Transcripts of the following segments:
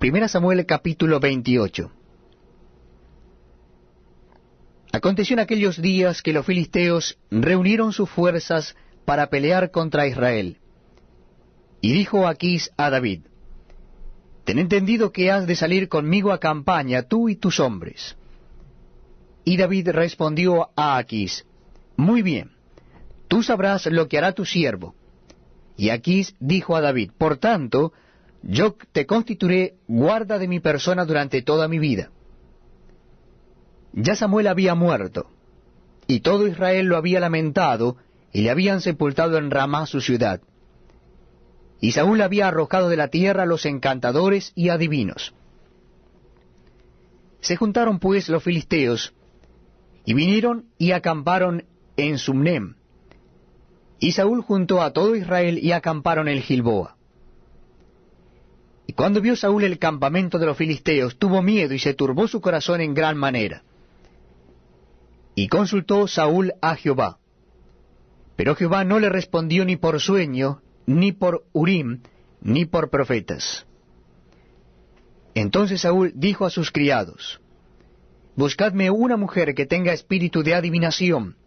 Primera Samuel capítulo 28. Aconteció en aquellos días que los filisteos reunieron sus fuerzas para pelear contra Israel. Y dijo Aquís a David: Ten entendido que has de salir conmigo a campaña, tú y tus hombres. Y David respondió a Aquís: Muy bien, tú sabrás lo que hará tu siervo. Y Aquís dijo a David: Por tanto, yo te constituiré guarda de mi persona durante toda mi vida. Ya Samuel había muerto, y todo Israel lo había lamentado, y le habían sepultado en Ramá su ciudad. Y Saúl había arrojado de la tierra a los encantadores y adivinos. Se juntaron pues los filisteos, y vinieron y acamparon en Sumnem. Y Saúl juntó a todo Israel y acamparon en Gilboa. Y cuando vio Saúl el campamento de los filisteos, tuvo miedo y se turbó su corazón en gran manera. Y consultó Saúl a Jehová. Pero Jehová no le respondió ni por sueño, ni por Urim, ni por profetas. Entonces Saúl dijo a sus criados: Buscadme una mujer que tenga espíritu de adivinación,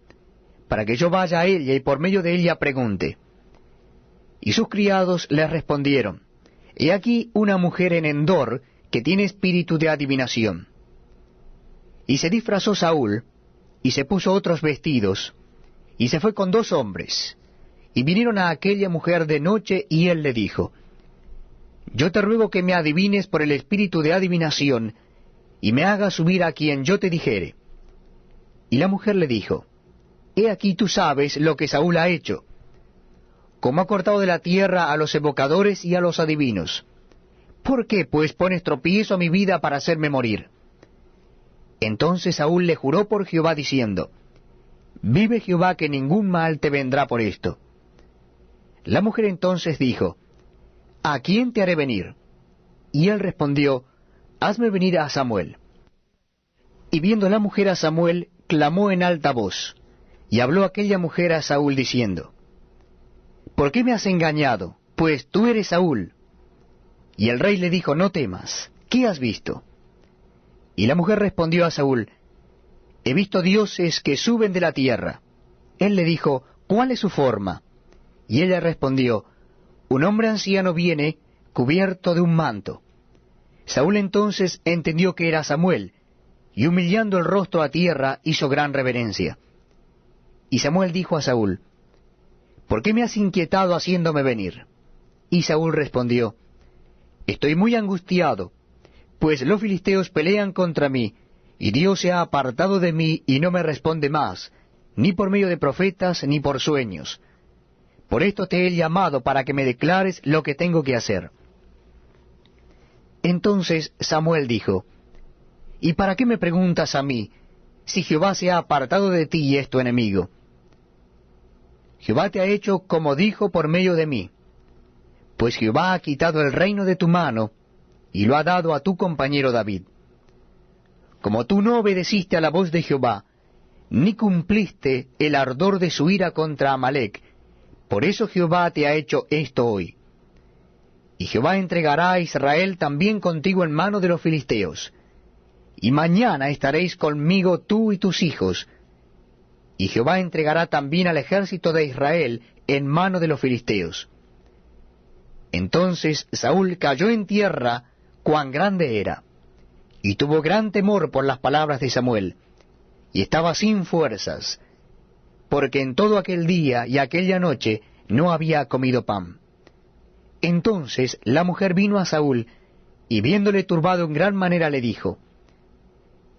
para que yo vaya a ella y por medio de ella pregunte. Y sus criados le respondieron: He aquí una mujer en Endor que tiene espíritu de adivinación. Y se disfrazó Saúl, y se puso otros vestidos, y se fue con 2 hombres, y vinieron a aquella mujer de noche, y él le dijo: Yo te ruego que me adivines por el espíritu de adivinación, y me hagas subir a quien yo te dijere. Y la mujer le dijo: He aquí tú sabes lo que Saúl ha hecho, como ha cortado de la tierra a los evocadores y a los adivinos. ¿Por qué, pues, pones tropiezo a mi vida para hacerme morir? Entonces Saúl le juró por Jehová, diciendo: Vive Jehová que ningún mal te vendrá por esto. La mujer entonces dijo: ¿A quién te haré venir? Y él respondió: Hazme venir a Samuel. Y viendo la mujer a Samuel, clamó en alta voz, y habló aquella mujer a Saúl diciendo: ¿Por qué me has engañado? Pues tú eres Saúl. Y el rey le dijo: No temas, ¿qué has visto? Y la mujer respondió a Saúl: He visto dioses que suben de la tierra. Él le dijo: ¿Cuál es su forma? Y ella respondió: Un hombre anciano viene, cubierto de un manto. Saúl entonces entendió que era Samuel, y humillando el rostro a tierra, hizo gran reverencia. Y Samuel dijo a Saúl: ¿Por qué me has inquietado haciéndome venir? Y Saúl respondió: Estoy muy angustiado, pues los filisteos pelean contra mí, y Dios se ha apartado de mí y no me responde más, ni por medio de profetas, ni por sueños. Por esto te he llamado, para que me declares lo que tengo que hacer. Entonces Samuel dijo: ¿Y para qué me preguntas a mí, si Jehová se ha apartado de ti y es tu enemigo? Jehová te ha hecho como dijo por medio de mí, pues Jehová ha quitado el reino de tu mano, y lo ha dado a tu compañero David. Como tú no obedeciste a la voz de Jehová, ni cumpliste el ardor de su ira contra Amalec, por eso Jehová te ha hecho esto hoy. Y Jehová entregará a Israel también contigo en mano de los filisteos, y mañana estaréis conmigo tú y tus hijos, y Jehová entregará también al ejército de Israel en mano de los filisteos. Entonces Saúl cayó en tierra, cuán grande era, y tuvo gran temor por las palabras de Samuel, y estaba sin fuerzas, porque en todo aquel día y aquella noche no había comido pan. Entonces la mujer vino a Saúl, y viéndole turbado en gran manera le dijo: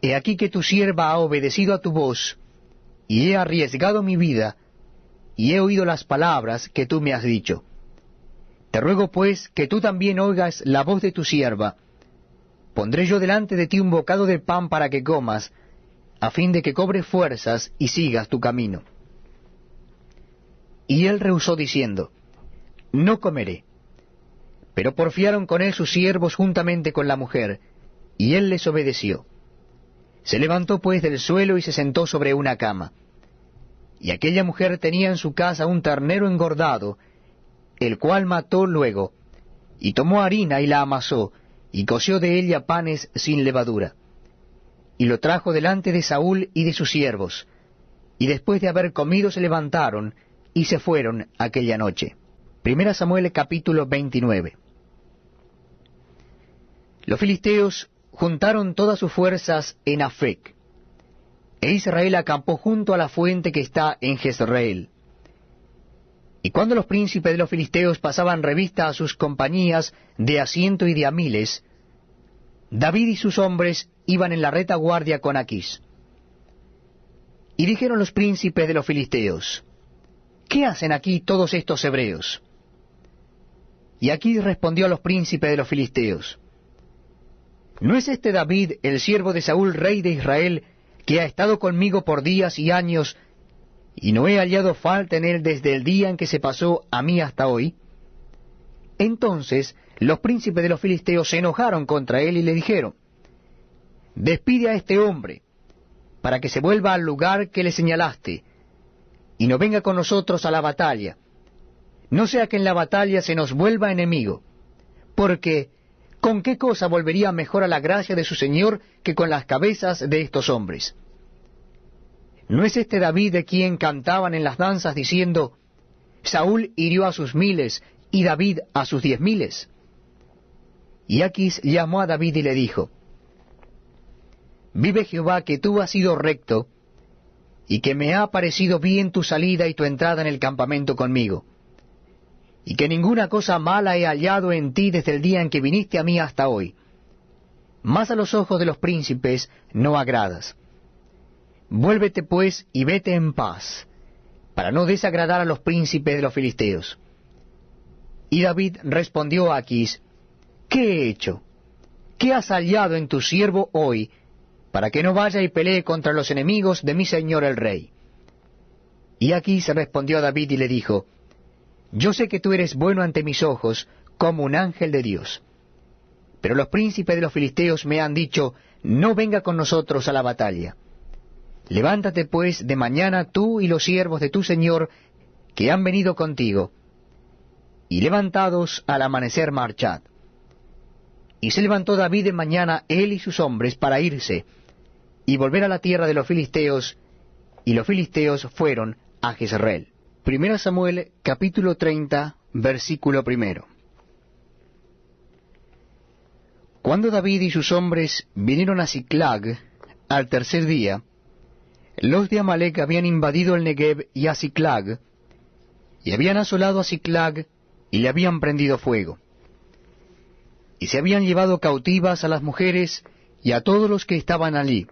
He aquí que tu sierva ha obedecido a tu voz, y he arriesgado mi vida, y he oído las palabras que tú me has dicho. Te ruego pues que tú también oigas la voz de tu sierva. Pondré yo delante de ti un bocado de pan para que comas, a fin de que cobres fuerzas y sigas tu camino. Y él rehusó diciendo: No comeré. Pero porfiaron con él sus siervos juntamente con la mujer, y él les obedeció. Se levantó pues del suelo y se sentó sobre una cama. Y aquella mujer tenía en su casa un ternero engordado, el cual mató luego, y tomó harina y la amasó, y coció de ella panes sin levadura. Y lo trajo delante de Saúl y de sus siervos, y después de haber comido se levantaron, y se fueron aquella noche. Primera Samuel capítulo 29. Los filisteos juntaron todas sus fuerzas en Afec, e Israel acampó junto a la fuente que está en Jezreel. Y cuando los príncipes de los filisteos pasaban revista a sus compañías de a 100 y de a 1000, David y sus hombres iban en la retaguardia con Aquís. Y dijeron los príncipes de los filisteos: ¿Qué hacen aquí todos estos hebreos? Y Aquís respondió a los príncipes de los filisteos: ¿No es este David, el siervo de Saúl, rey de Israel, que ha estado conmigo por días y años, y no he hallado falta en él desde el día en que se pasó a mí hasta hoy? Entonces los príncipes de los filisteos se enojaron contra él y le dijeron: Despide a este hombre, para que se vuelva al lugar que le señalaste, y no venga con nosotros a la batalla, no sea que en la batalla se nos vuelva enemigo, porque ¿con qué cosa volvería mejor a la gracia de su Señor que con las cabezas de estos hombres? ¿No es este David de quien cantaban en las danzas diciendo: Saúl hirió a sus 1000 y David a sus 10.000? Y Aquís llamó a David y le dijo: Vive Jehová, que tú has sido recto, y que me ha parecido bien tu salida y tu entrada en el campamento conmigo, y que ninguna cosa mala he hallado en ti desde el día en que viniste a mí hasta hoy. Mas a los ojos de los príncipes no agradas. Vuélvete pues y vete en paz, para no desagradar a los príncipes de los filisteos. Y David respondió a Aquís: ¿Qué he hecho? ¿Qué has hallado en tu siervo hoy, para que no vaya y pelee contra los enemigos de mi señor el rey? Y Aquís respondió a David y le dijo: Yo sé que tú eres bueno ante mis ojos, como un ángel de Dios. Pero los príncipes de los filisteos me han dicho: No venga con nosotros a la batalla. Levántate pues de mañana tú y los siervos de tu señor que han venido contigo, y levantados al amanecer marchad. Y se levantó David de mañana, él y sus hombres, para irse, y volver a la tierra de los filisteos, y los filisteos fueron a Jezreel. Primera Samuel capítulo 30, versículo 1. Cuando David y sus hombres vinieron a Siclag al tercer día, los de Amalec habían invadido el Negev y a Siclag, y habían asolado a Siclag y le habían prendido fuego. Y se habían llevado cautivas a las mujeres y a todos los que estaban allí,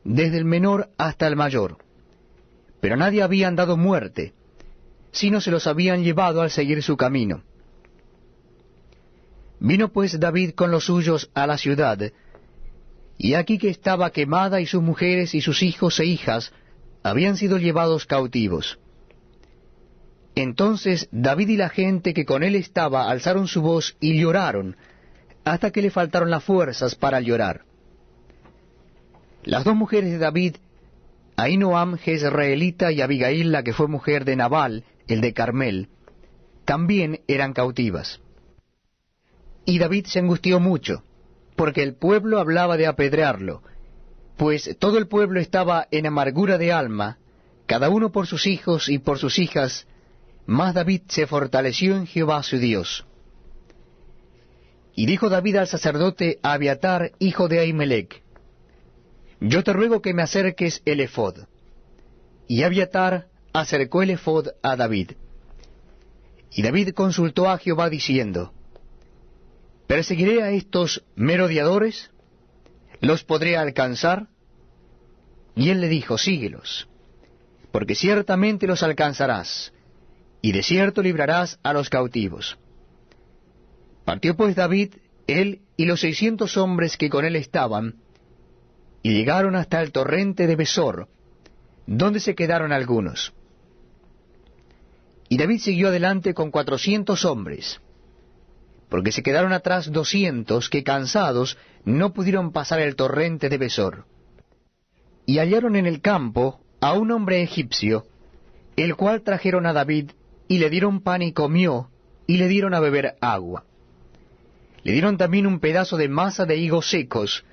desde el menor hasta el mayor. Pero a nadie habían dado muerte, sino se los habían llevado al seguir su camino. Vino pues David con los suyos a la ciudad, y aquí que estaba quemada, y sus mujeres y sus hijos e hijas habían sido llevados cautivos. Entonces David y la gente que con él estaba alzaron su voz y lloraron, hasta que le faltaron las fuerzas para llorar. Las dos mujeres de David, Ahinoam jezreelita y Abigail, la que fue mujer de Nabal, el de Carmel, también eran cautivas. Y David se angustió mucho, porque el pueblo hablaba de apedrearlo, pues todo el pueblo estaba en amargura de alma, cada uno por sus hijos y por sus hijas, mas David se fortaleció en Jehová su Dios. Y dijo David al sacerdote Abiatar, hijo de Ahimelech: Yo te ruego que me acerques el ephod. Y Abiatar acercó el ephod a David. Y David consultó a Jehová diciendo: ¿Perseguiré a estos merodeadores? ¿Los podré alcanzar? Y él le dijo: Síguelos, porque ciertamente los alcanzarás, y de cierto librarás a los cautivos. Partió pues David, él y los 600 hombres que con él estaban, y llegaron hasta el torrente de Besor, donde se quedaron algunos. Y David siguió adelante con 400 hombres, porque se quedaron atrás 200 que, cansados, no pudieron pasar el torrente de Besor. Y hallaron en el campo a un hombre egipcio, el cual trajeron a David, y le dieron pan y comió, y le dieron a beber agua. Le dieron también un pedazo de masa de higos secos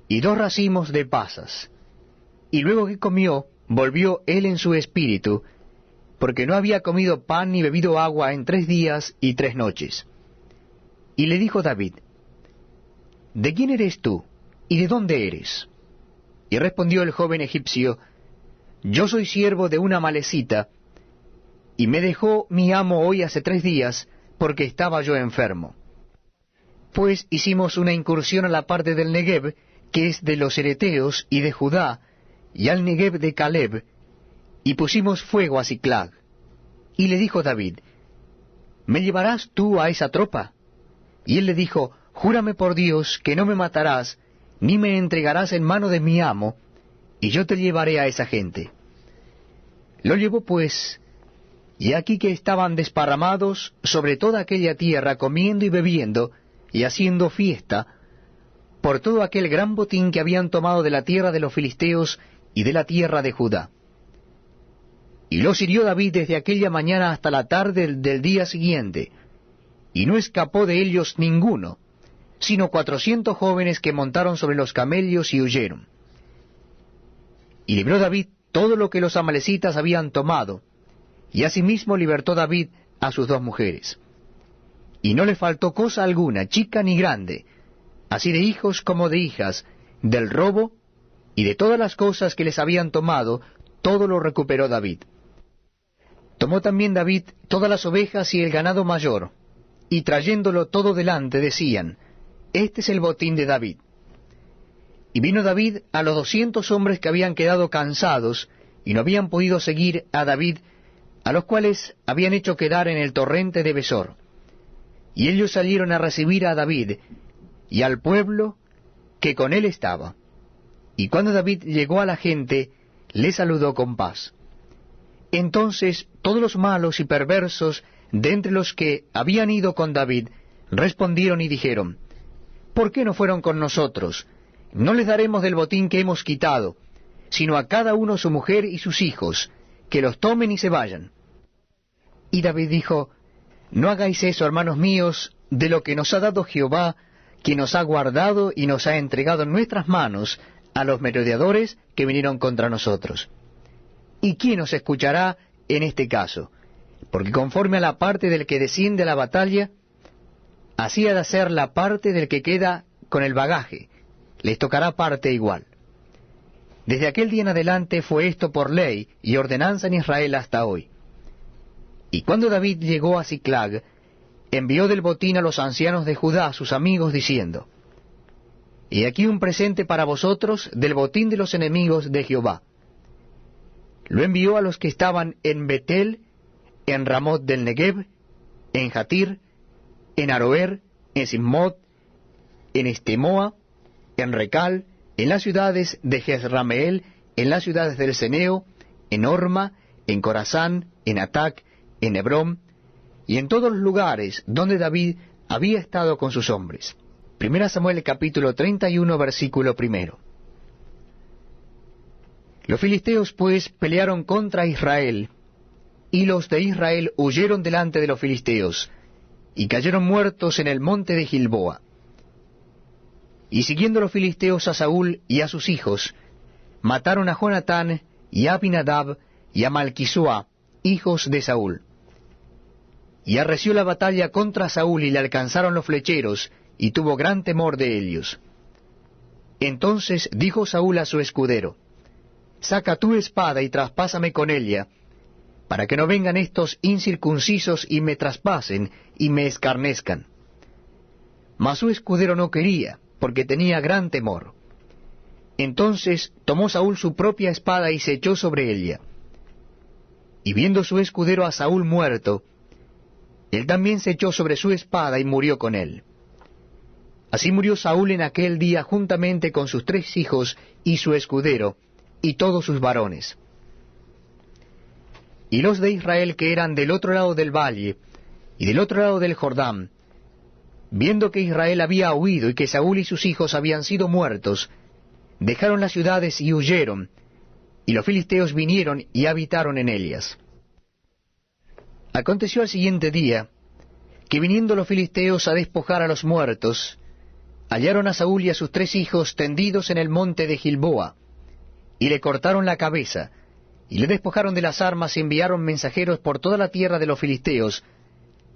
y 2 racimos de pasas. Y luego que comió, volvió él en su espíritu, porque no había comido pan ni bebido agua en 3 días y 3 noches. Y le dijo David: ¿De quién eres tú, y de dónde eres? Y respondió el joven egipcio: Yo soy siervo de una amalecita, y me dejó mi amo hoy hace 3 días, porque estaba yo enfermo. Pues hicimos una incursión a la parte del Negev, que es de los Ereteos y de Judá, y al Negev de Caleb, y pusimos fuego a Siclag. Y le dijo David: ¿Me llevarás tú a esa tropa? Y él le dijo: Júrame por Dios que no me matarás, ni me entregarás en mano de mi amo, y yo te llevaré a esa gente. Lo llevó pues, y aquí que estaban desparramados sobre toda aquella tierra, comiendo y bebiendo, y haciendo fiesta, por todo aquel gran botín que habían tomado de la tierra de los filisteos y de la tierra de Judá. Y los hirió David desde aquella mañana hasta la tarde del día siguiente, y no escapó de ellos ninguno, sino 400 jóvenes que montaron sobre los camellos y huyeron. Y libró David todo lo que los amalecitas habían tomado, y asimismo libertó David a sus 2 mujeres. Y no le faltó cosa alguna, chica ni grande, así de hijos como de hijas, del robo y de todas las cosas que les habían tomado, todo lo recuperó David. Tomó también David todas las ovejas y el ganado mayor, y trayéndolo todo delante decían: Este es el botín de David. Y vino David a los 200 hombres que habían quedado cansados y no habían podido seguir a David, a los cuales habían hecho quedar en el torrente de Besor. Y ellos salieron a recibir a David y al pueblo que con él estaba. Y cuando David llegó a la gente, le saludó con paz. Entonces todos los malos y perversos de entre los que habían ido con David respondieron y dijeron: ¿Por qué no fueron con nosotros? No les daremos del botín que hemos quitado, sino a cada uno su mujer y sus hijos, que los tomen y se vayan. Y David dijo: No hagáis eso, hermanos míos, de lo que nos ha dado Jehová, que nos ha guardado y nos ha entregado en nuestras manos a los merodeadores que vinieron contra nosotros. ¿Y quién os escuchará en este caso? Porque conforme a la parte del que desciende a la batalla, así ha de ser la parte del que queda con el bagaje, les tocará parte igual. Desde aquel día en adelante fue esto por ley y ordenanza en Israel hasta hoy. Y cuando David llegó a Siclag, envió del botín a los ancianos de Judá, sus amigos, diciendo: He aquí un presente para vosotros del botín de los enemigos de Jehová. Lo envió a los que estaban en Betel, en Ramot del Negev, en Jatir, en Aroer, en Simmot, en Estemoa, en Recal, en las ciudades de Jezrameel, en las ciudades del Ceneo, en Orma, en Corazán, en Atac, en Hebrón, y en todos los lugares donde David había estado con sus hombres. 1 Samuel capítulo 31, versículo 1. Los filisteos pues pelearon contra Israel, y los de Israel huyeron delante de los filisteos, y cayeron muertos en el monte de Gilboa. Y siguiendo los filisteos a Saúl y a sus hijos, mataron a Jonatán y a Abinadab y a Malquisua, hijos de Saúl. Y arreció la batalla contra Saúl y le alcanzaron los flecheros, y tuvo gran temor de ellos. Entonces dijo Saúl a su escudero: Saca tu espada y traspásame con ella, para que no vengan estos incircuncisos y me traspasen y me escarnezcan. Mas su escudero no quería, porque tenía gran temor. Entonces tomó Saúl su propia espada y se echó sobre ella. Y viendo su escudero a Saúl muerto, él también se echó sobre su espada y murió con él. Así murió Saúl en aquel día juntamente con sus 3 hijos y su escudero, y todos sus varones. Y los de Israel que eran del otro lado del valle, y del otro lado del Jordán, viendo que Israel había huido y que Saúl y sus hijos habían sido muertos, dejaron las ciudades y huyeron, y los filisteos vinieron y habitaron en ellas. Aconteció al siguiente día, que viniendo los filisteos a despojar a los muertos, hallaron a Saúl y a sus 3 hijos tendidos en el monte de Gilboa, y le cortaron la cabeza, y le despojaron de las armas y enviaron mensajeros por toda la tierra de los filisteos,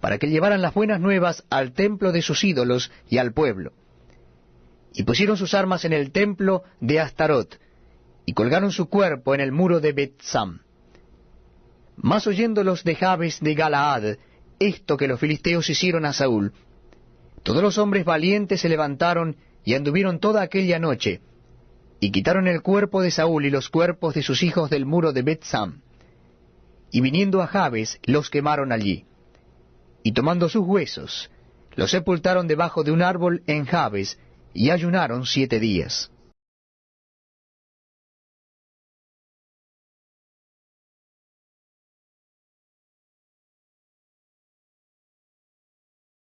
para que llevaran las buenas nuevas al templo de sus ídolos y al pueblo. Y pusieron sus armas en el templo de Astarot, y colgaron su cuerpo en el muro de Bet-Sam. Mas oyendo los de Jabes de Galaad esto que los filisteos hicieron a Saúl, todos los hombres valientes se levantaron y anduvieron toda aquella noche, y quitaron el cuerpo de Saúl y los cuerpos de sus hijos del muro de Bet-Sam, y viniendo a Jabes los quemaron allí, y tomando sus huesos, los sepultaron debajo de un árbol en Jabes, y ayunaron 7 días.